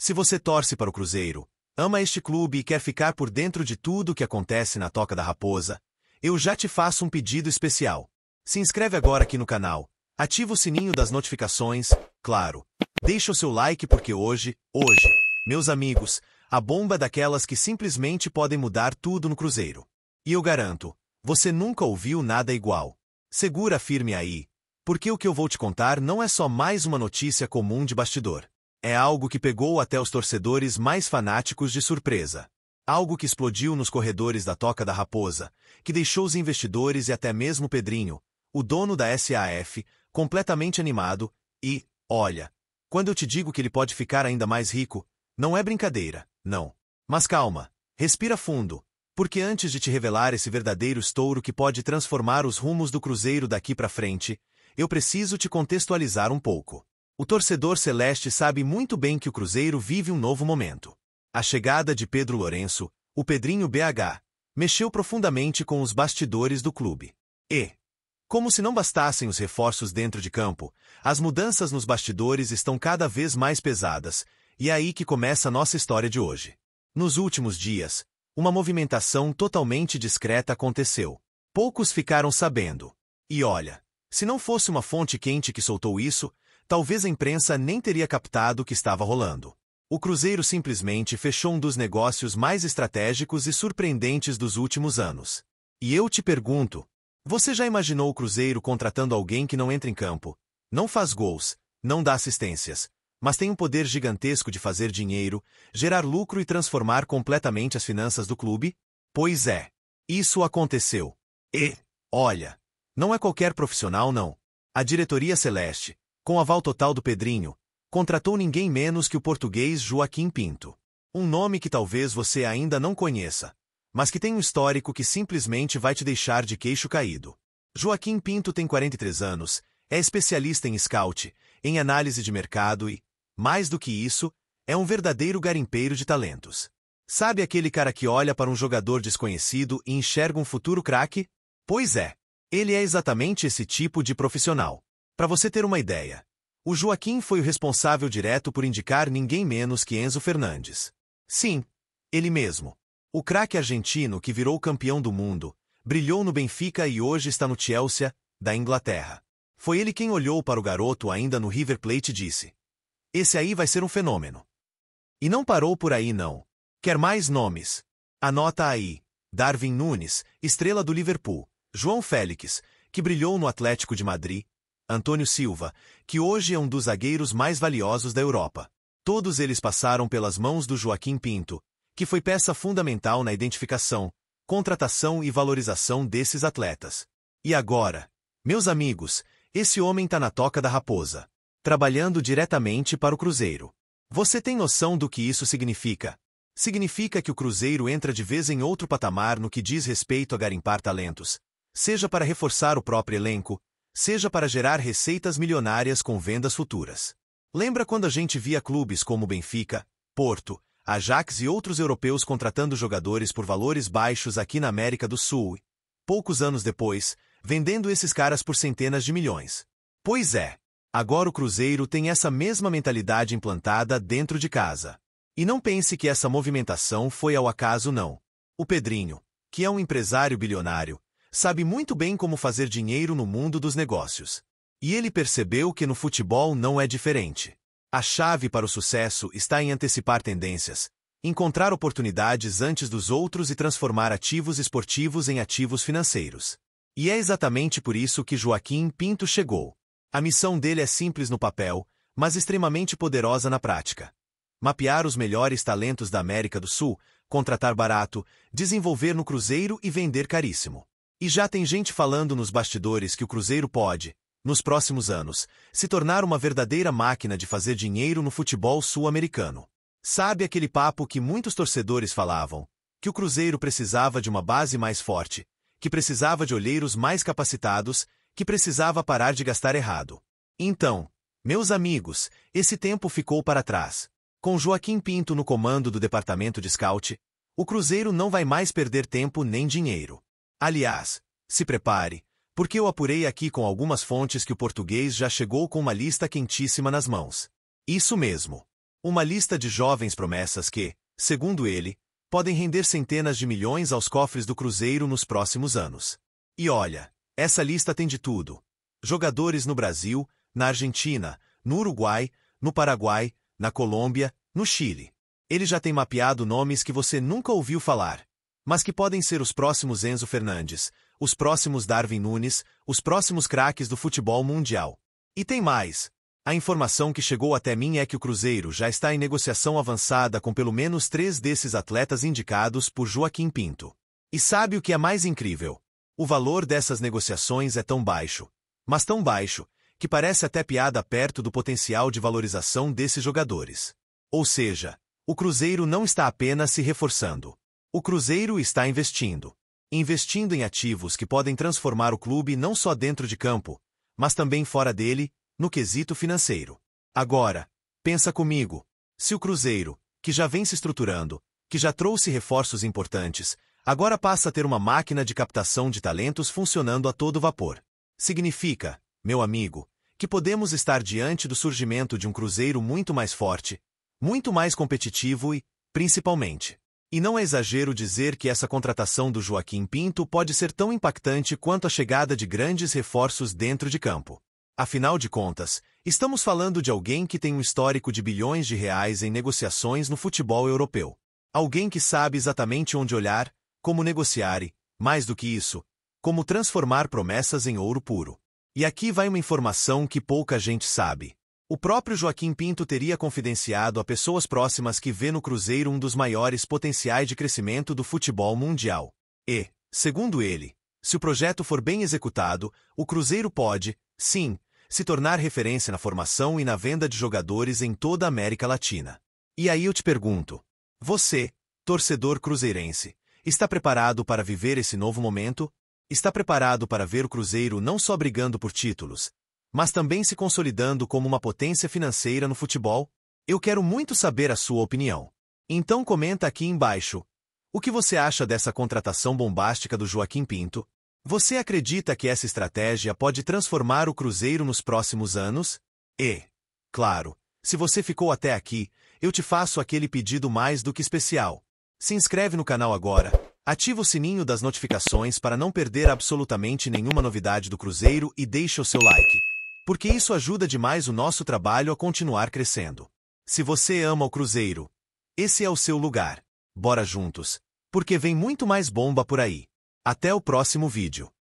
Se você torce para o Cruzeiro, ama este clube e quer ficar por dentro de tudo o que acontece na Toca da Raposa, eu já te faço um pedido especial. Se inscreve agora aqui no canal, ativa o sininho das notificações, claro. Deixa o seu like porque hoje, meus amigos, a bomba é daquelas que simplesmente podem mudar tudo no Cruzeiro. E eu garanto, você nunca ouviu nada igual. Segura firme aí, porque o que eu vou te contar não é só mais uma notícia comum de bastidor. É algo que pegou até os torcedores mais fanáticos de surpresa. Algo que explodiu nos corredores da Toca da Raposa, que deixou os investidores e até mesmo Pedrinho, o dono da SAF, completamente animado, e, olha, quando eu te digo que ele pode ficar ainda mais rico, não é brincadeira, não. Mas calma, respira fundo, porque antes de te revelar esse verdadeiro estouro que pode transformar os rumos do Cruzeiro daqui pra frente, eu preciso te contextualizar um pouco. O torcedor celeste sabe muito bem que o Cruzeiro vive um novo momento. A chegada de Pedro Lourenço, o Pedrinho BH, mexeu profundamente com os bastidores do clube. E, como se não bastassem os reforços dentro de campo, as mudanças nos bastidores estão cada vez mais pesadas, e é aí que começa a nossa história de hoje. Nos últimos dias, uma movimentação totalmente discreta aconteceu. Poucos ficaram sabendo. E olha, se não fosse uma fonte quente que soltou isso, talvez a imprensa nem teria captado o que estava rolando. O Cruzeiro simplesmente fechou um dos negócios mais estratégicos e surpreendentes dos últimos anos. E eu te pergunto, você já imaginou o Cruzeiro contratando alguém que não entra em campo, não faz gols, não dá assistências, mas tem um poder gigantesco de fazer dinheiro, gerar lucro e transformar completamente as finanças do clube? Pois é, isso aconteceu. E, olha, não é qualquer profissional não. A diretoria celeste, com aval total do Pedrinho, contratou ninguém menos que o português Joaquim Pinto. Um nome que talvez você ainda não conheça, mas que tem um histórico que simplesmente vai te deixar de queixo caído. Joaquim Pinto tem 43 anos, é especialista em scout, em análise de mercado e, mais do que isso, é um verdadeiro garimpeiro de talentos. Sabe aquele cara que olha para um jogador desconhecido e enxerga um futuro craque? Pois é, ele é exatamente esse tipo de profissional. Para você ter uma ideia, o Joaquim foi o responsável direto por indicar ninguém menos que Enzo Fernandes. Sim, ele mesmo. O craque argentino que virou campeão do mundo, brilhou no Benfica e hoje está no Chelsea, da Inglaterra. Foi ele quem olhou para o garoto ainda no River Plate e disse: esse aí vai ser um fenômeno. E não parou por aí não. Quer mais nomes? Anota aí. Darwin Núñez, estrela do Liverpool. João Félix, que brilhou no Atlético de Madrid. Antônio Silva, que hoje é um dos zagueiros mais valiosos da Europa. Todos eles passaram pelas mãos do Joaquim Pinto, que foi peça fundamental na identificação, contratação e valorização desses atletas. E agora, meus amigos, esse homem está na Toca da Raposa, trabalhando diretamente para o Cruzeiro. Você tem noção do que isso significa? Significa que o Cruzeiro entra de vez em outro patamar no que diz respeito a garimpar talentos, seja para reforçar o próprio elenco, seja para gerar receitas milionárias com vendas futuras. Lembra quando a gente via clubes como Benfica, Porto, Ajax e outros europeus contratando jogadores por valores baixos aqui na América do Sul e, poucos anos depois, vendendo esses caras por centenas de milhões? Pois é, agora o Cruzeiro tem essa mesma mentalidade implantada dentro de casa. E não pense que essa movimentação foi ao acaso não. O Pedrinho, que é um empresário bilionário, sabe muito bem como fazer dinheiro no mundo dos negócios. E ele percebeu que no futebol não é diferente. A chave para o sucesso está em antecipar tendências, encontrar oportunidades antes dos outros e transformar ativos esportivos em ativos financeiros. E é exatamente por isso que Joaquim Pinto chegou. A missão dele é simples no papel, mas extremamente poderosa na prática. Mapear os melhores talentos da América do Sul, contratar barato, desenvolver no Cruzeiro e vender caríssimo. E já tem gente falando nos bastidores que o Cruzeiro pode, nos próximos anos, se tornar uma verdadeira máquina de fazer dinheiro no futebol sul-americano. Sabe aquele papo que muitos torcedores falavam? Que o Cruzeiro precisava de uma base mais forte, que precisava de olheiros mais capacitados, que precisava parar de gastar errado. Então, meus amigos, esse tempo ficou para trás. Com Joaquim Pinto no comando do departamento de scout, o Cruzeiro não vai mais perder tempo nem dinheiro. Aliás, se prepare, porque eu apurei aqui com algumas fontes que o português já chegou com uma lista quentíssima nas mãos. Isso mesmo. Uma lista de jovens promessas que, segundo ele, podem render centenas de milhões aos cofres do Cruzeiro nos próximos anos. E olha, essa lista tem de tudo. Jogadores no Brasil, na Argentina, no Uruguai, no Paraguai, na Colômbia, no Chile. Ele já tem mapeado nomes que você nunca ouviu falar, mas que podem ser os próximos Enzo Fernandes, os próximos Darwin Nunes, os próximos craques do futebol mundial. E tem mais. A informação que chegou até mim é que o Cruzeiro já está em negociação avançada com pelo menos 3 desses atletas indicados por Joaquim Pinto. E sabe o que é mais incrível? O valor dessas negociações é tão baixo, mas tão baixo, que parece até piada perto do potencial de valorização desses jogadores. Ou seja, o Cruzeiro não está apenas se reforçando. O Cruzeiro está investindo. Investindo em ativos que podem transformar o clube não só dentro de campo, mas também fora dele, no quesito financeiro. Agora, pensa comigo. Se o Cruzeiro, que já vem se estruturando, que já trouxe reforços importantes, agora passa a ter uma máquina de captação de talentos funcionando a todo vapor. Significa, meu amigo, que podemos estar diante do surgimento de um Cruzeiro muito mais forte, muito mais competitivo e, principalmente, e não é exagero dizer que essa contratação do Joaquim Pinto pode ser tão impactante quanto a chegada de grandes reforços dentro de campo. Afinal de contas, estamos falando de alguém que tem um histórico de bilhões de reais em negociações no futebol europeu. Alguém que sabe exatamente onde olhar, como negociar e, mais do que isso, como transformar promessas em ouro puro. E aqui vai uma informação que pouca gente sabe. O próprio Joaquim Pinto teria confidenciado a pessoas próximas que vê no Cruzeiro um dos maiores potenciais de crescimento do futebol mundial. E, segundo ele, se o projeto for bem executado, o Cruzeiro pode, sim, se tornar referência na formação e na venda de jogadores em toda a América Latina. E aí eu te pergunto, você, torcedor cruzeirense, está preparado para viver esse novo momento? Está preparado para ver o Cruzeiro não só brigando por títulos, mas também se consolidando como uma potência financeira no futebol? Eu quero muito saber a sua opinião. Então comenta aqui embaixo. O que você acha dessa contratação bombástica do Joaquim Pinto? Você acredita que essa estratégia pode transformar o Cruzeiro nos próximos anos? E, claro, se você ficou até aqui, eu te faço aquele pedido mais do que especial. Se inscreve no canal agora, ativa o sininho das notificações para não perder absolutamente nenhuma novidade do Cruzeiro e deixa o seu like, porque isso ajuda demais o nosso trabalho a continuar crescendo. Se você ama o Cruzeiro, esse é o seu lugar. Bora juntos, porque vem muito mais bomba por aí. Até o próximo vídeo.